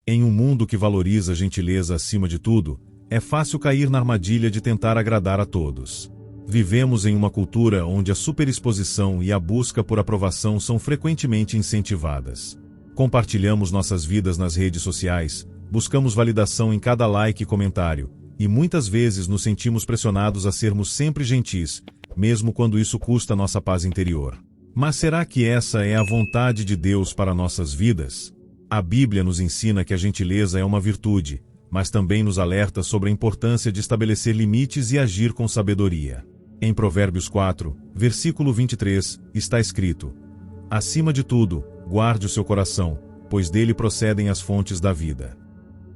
Em um mundo que valoriza a gentileza acima de tudo, é fácil cair na armadilha de tentar agradar a todos. Vivemos em uma cultura onde a superexposição e a busca por aprovação são frequentemente incentivadas. Compartilhamos nossas vidas nas redes sociais, buscamos validação em cada like e comentário, e muitas vezes nos sentimos pressionados a sermos sempre gentis, mesmo quando isso custa nossa paz interior. Mas será que essa é a vontade de Deus para nossas vidas? A Bíblia nos ensina que a gentileza é uma virtude, mas também nos alerta sobre a importância de estabelecer limites e agir com sabedoria. Em Provérbios 4, versículo 23, está escrito: acima de tudo, guarde o seu coração, pois dele procedem as fontes da vida.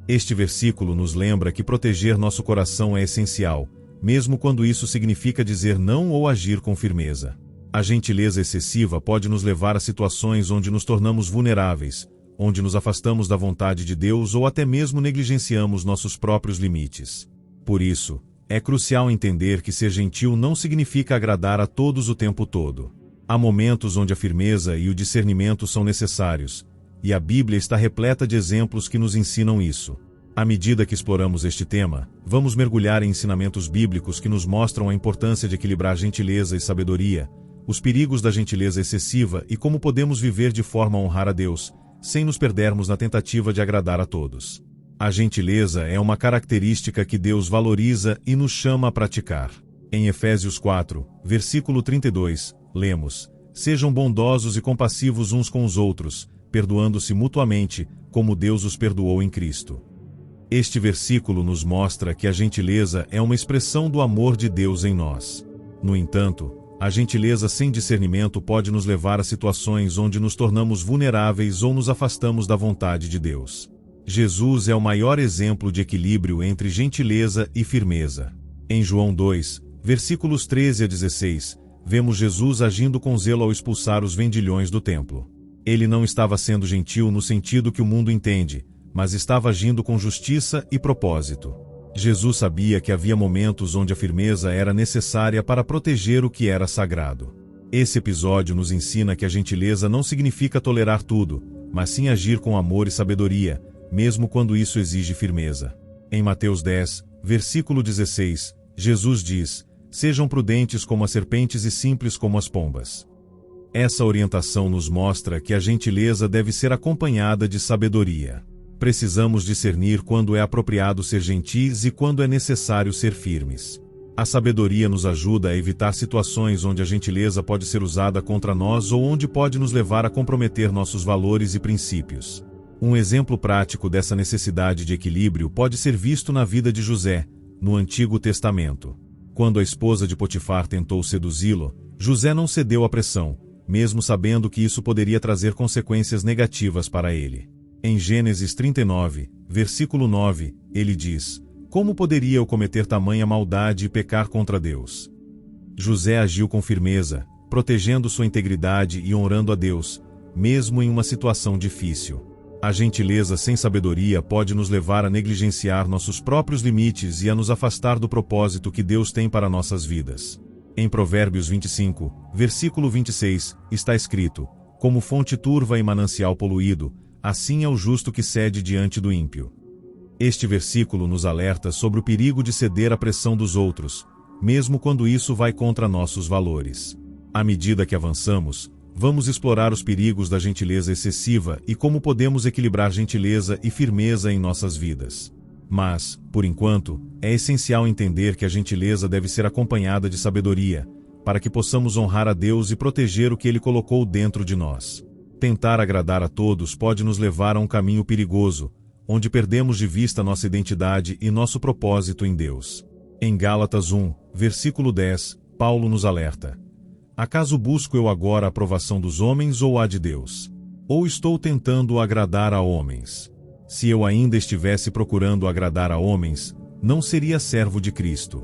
Este versículo nos lembra que proteger nosso coração é essencial, mesmo quando isso significa dizer não ou agir com firmeza. A gentileza excessiva pode nos levar a situações onde nos tornamos vulneráveis, onde nos afastamos da vontade de Deus ou até mesmo negligenciamos nossos próprios limites. Por isso, é crucial entender que ser gentil não significa agradar a todos o tempo todo. Há momentos onde a firmeza e o discernimento são necessários, e a Bíblia está repleta de exemplos que nos ensinam isso. À medida que exploramos este tema, vamos mergulhar em ensinamentos bíblicos que nos mostram a importância de equilibrar gentileza e sabedoria, os perigos da gentileza excessiva e como podemos viver de forma a honrar a Deus, sem nos perdermos na tentativa de agradar a todos. A gentileza é uma característica que Deus valoriza e nos chama a praticar. Em Efésios 4, versículo 32, lemos: sejam bondosos e compassivos uns com os outros, perdoando-se mutuamente, como Deus os perdoou em Cristo. Este versículo nos mostra que a gentileza é uma expressão do amor de Deus em nós. No entanto, a gentileza sem discernimento pode nos levar a situações onde nos tornamos vulneráveis ou nos afastamos da vontade de Deus. Jesus é o maior exemplo de equilíbrio entre gentileza e firmeza. Em João 2, versículos 13 a 16, vemos Jesus agindo com zelo ao expulsar os vendilhões do templo. Ele não estava sendo gentil no sentido que o mundo entende, mas estava agindo com justiça e propósito. Jesus sabia que havia momentos onde a firmeza era necessária para proteger o que era sagrado. Esse episódio nos ensina que a gentileza não significa tolerar tudo, mas sim agir com amor e sabedoria, mesmo quando isso exige firmeza. Em Mateus 10, versículo 16, Jesus diz: sejam prudentes como as serpentes e simples como as pombas. Essa orientação nos mostra que a gentileza deve ser acompanhada de sabedoria. Precisamos discernir quando é apropriado ser gentis e quando é necessário ser firmes. A sabedoria nos ajuda a evitar situações onde a gentileza pode ser usada contra nós ou onde pode nos levar a comprometer nossos valores e princípios. Um exemplo prático dessa necessidade de equilíbrio pode ser visto na vida de José, no Antigo Testamento. Quando a esposa de Potifar tentou seduzi-lo, José não cedeu à pressão, mesmo sabendo que isso poderia trazer consequências negativas para ele. Em Gênesis 39, versículo 9, ele diz: como poderia eu cometer tamanha maldade e pecar contra Deus? José agiu com firmeza, protegendo sua integridade e honrando a Deus, mesmo em uma situação difícil. A gentileza sem sabedoria pode nos levar a negligenciar nossos próprios limites e a nos afastar do propósito que Deus tem para nossas vidas. Em Provérbios 25, versículo 26, está escrito: como fonte turva e manancial poluído, assim é o justo que cede diante do ímpio. Este versículo nos alerta sobre o perigo de ceder à pressão dos outros, mesmo quando isso vai contra nossos valores. À medida que avançamos, vamos explorar os perigos da gentileza excessiva e como podemos equilibrar gentileza e firmeza em nossas vidas. Mas, por enquanto, é essencial entender que a gentileza deve ser acompanhada de sabedoria, para que possamos honrar a Deus e proteger o que Ele colocou dentro de nós. Tentar agradar a todos pode nos levar a um caminho perigoso, onde perdemos de vista nossa identidade e nosso propósito em Deus. Em Gálatas 1, versículo 10, Paulo nos alerta: acaso busco eu agora a aprovação dos homens ou a de Deus? Ou estou tentando agradar a homens? Se eu ainda estivesse procurando agradar a homens, não seria servo de Cristo.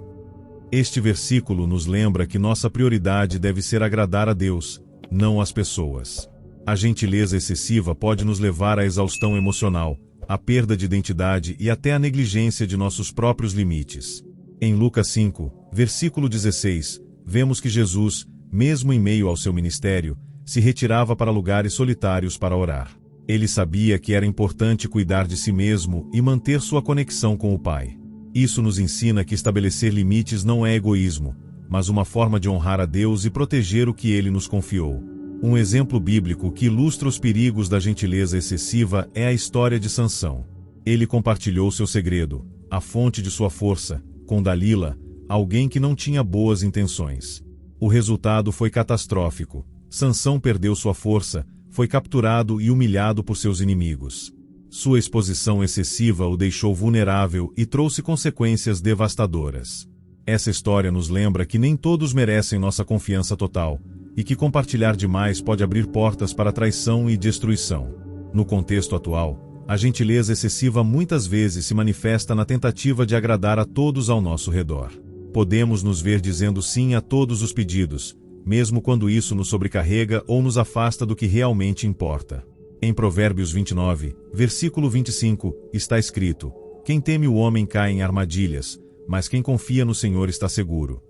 Este versículo nos lembra que nossa prioridade deve ser agradar a Deus, não às pessoas. A gentileza excessiva pode nos levar à exaustão emocional, à perda de identidade e até à negligência de nossos próprios limites. Em Lucas 5, versículo 16, vemos que Jesus, mesmo em meio ao seu ministério, se retirava para lugares solitários para orar. Ele sabia que era importante cuidar de si mesmo e manter sua conexão com o Pai. Isso nos ensina que estabelecer limites não é egoísmo, mas uma forma de honrar a Deus e proteger o que Ele nos confiou. Um exemplo bíblico que ilustra os perigos da gentileza excessiva é a história de Sansão. Ele compartilhou seu segredo, a fonte de sua força, com Dalila, alguém que não tinha boas intenções. O resultado foi catastrófico. Sansão perdeu sua força, foi capturado e humilhado por seus inimigos. Sua exposição excessiva o deixou vulnerável e trouxe consequências devastadoras. Essa história nos lembra que nem todos merecem nossa confiança total, e que compartilhar demais pode abrir portas para traição e destruição. No contexto atual, a gentileza excessiva muitas vezes se manifesta na tentativa de agradar a todos ao nosso redor. Podemos nos ver dizendo sim a todos os pedidos, mesmo quando isso nos sobrecarrega ou nos afasta do que realmente importa. Em Provérbios 29, versículo 25, está escrito: "Quem teme o homem cai em armadilhas, mas quem confia no Senhor está seguro."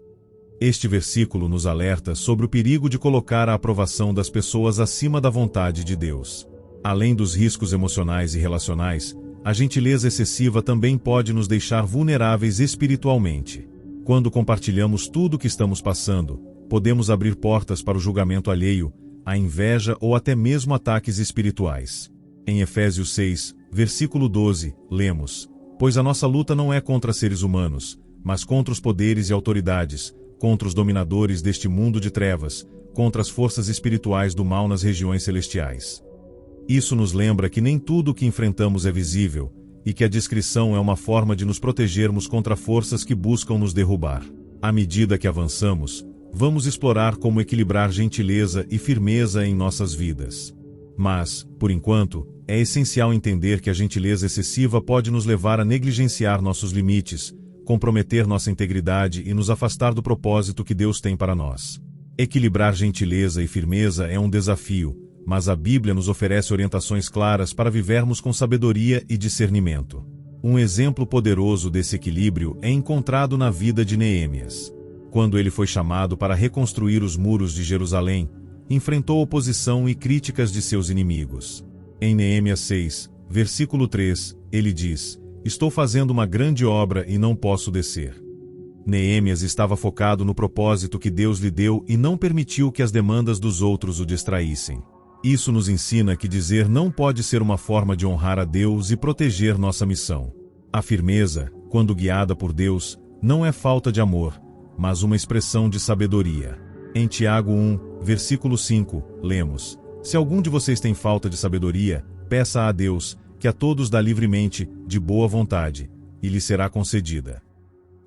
Este versículo nos alerta sobre o perigo de colocar a aprovação das pessoas acima da vontade de Deus. Além dos riscos emocionais e relacionais, a gentileza excessiva também pode nos deixar vulneráveis espiritualmente. Quando compartilhamos tudo o que estamos passando, podemos abrir portas para o julgamento alheio, a inveja ou até mesmo ataques espirituais. Em Efésios 6, versículo 12, lemos: "Pois a nossa luta não é contra seres humanos, mas contra os poderes e autoridades, contra os dominadores deste mundo de trevas, contra as forças espirituais do mal nas regiões celestiais." Isso nos lembra que nem tudo o que enfrentamos é visível, e que a discrição é uma forma de nos protegermos contra forças que buscam nos derrubar. À medida que avançamos, vamos explorar como equilibrar gentileza e firmeza em nossas vidas. Mas, por enquanto, é essencial entender que a gentileza excessiva pode nos levar a negligenciar nossos limites, comprometer nossa integridade e nos afastar do propósito que Deus tem para nós. Equilibrar gentileza e firmeza é um desafio, mas a Bíblia nos oferece orientações claras para vivermos com sabedoria e discernimento. Um exemplo poderoso desse equilíbrio é encontrado na vida de Neemias. Quando ele foi chamado para reconstruir os muros de Jerusalém, enfrentou oposição e críticas de seus inimigos. Em Neemias 6, versículo 3, ele diz: "Estou fazendo uma grande obra e não posso descer." Neemias estava focado no propósito que Deus lhe deu e não permitiu que as demandas dos outros o distraíssem. Isso nos ensina que dizer não pode ser uma forma de honrar a Deus e proteger nossa missão. A firmeza, quando guiada por Deus, não é falta de amor, mas uma expressão de sabedoria. Em Tiago 1, versículo 5, lemos: "Se algum de vocês tem falta de sabedoria, peça a Deus, que a todos dá livremente, de boa vontade, e lhe será concedida."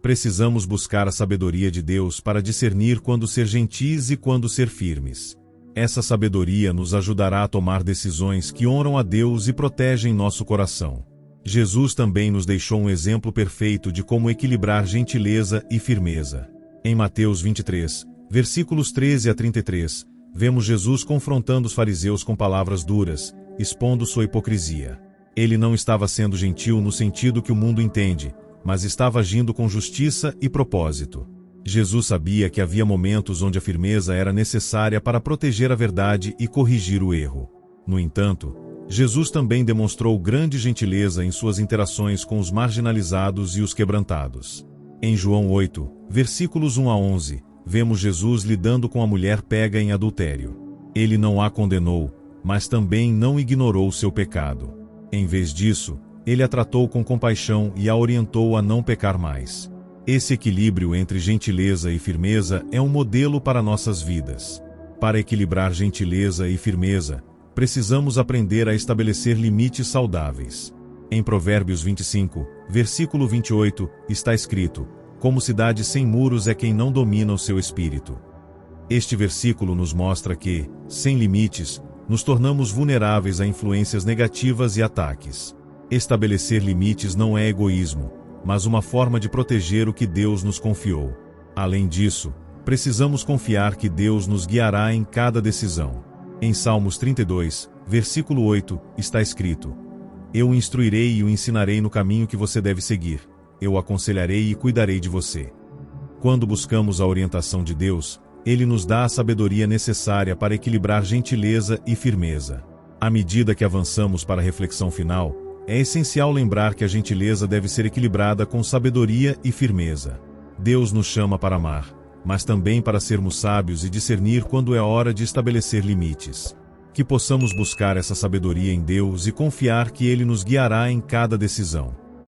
Precisamos buscar a sabedoria de Deus para discernir quando ser gentis e quando ser firmes. Essa sabedoria nos ajudará a tomar decisões que honram a Deus e protegem nosso coração. Jesus também nos deixou um exemplo perfeito de como equilibrar gentileza e firmeza. Em Mateus 23, versículos 13 a 33, vemos Jesus confrontando os fariseus com palavras duras, expondo sua hipocrisia. Ele não estava sendo gentil no sentido que o mundo entende, mas estava agindo com justiça e propósito. Jesus sabia que havia momentos onde a firmeza era necessária para proteger a verdade e corrigir o erro. No entanto, Jesus também demonstrou grande gentileza em suas interações com os marginalizados e os quebrantados. Em João 8, versículos 1 a 11, vemos Jesus lidando com a mulher pega em adultério. Ele não a condenou, mas também não ignorou seu pecado. Em vez disso, ele a tratou com compaixão e a orientou a não pecar mais. Esse equilíbrio entre gentileza e firmeza é um modelo para nossas vidas. Para equilibrar gentileza e firmeza, precisamos aprender a estabelecer limites saudáveis. Em Provérbios 25, versículo 28, está escrito: "Como cidade sem muros é quem não domina o seu espírito." Este versículo nos mostra que, sem limites, nos tornamos vulneráveis a influências negativas e ataques. Estabelecer limites não é egoísmo, mas uma forma de proteger o que Deus nos confiou. Além disso, precisamos confiar que Deus nos guiará em cada decisão. Em Salmos 32, versículo 8, está escrito: "Eu o instruirei e o ensinarei no caminho que você deve seguir. Eu o aconselharei e cuidarei de você." Quando buscamos a orientação de Deus, Ele nos dá a sabedoria necessária para equilibrar gentileza e firmeza. À medida que avançamos para a reflexão final, é essencial lembrar que a gentileza deve ser equilibrada com sabedoria e firmeza. Deus nos chama para amar, mas também para sermos sábios e discernir quando é hora de estabelecer limites. Que possamos buscar essa sabedoria em Deus e confiar que Ele nos guiará em cada decisão.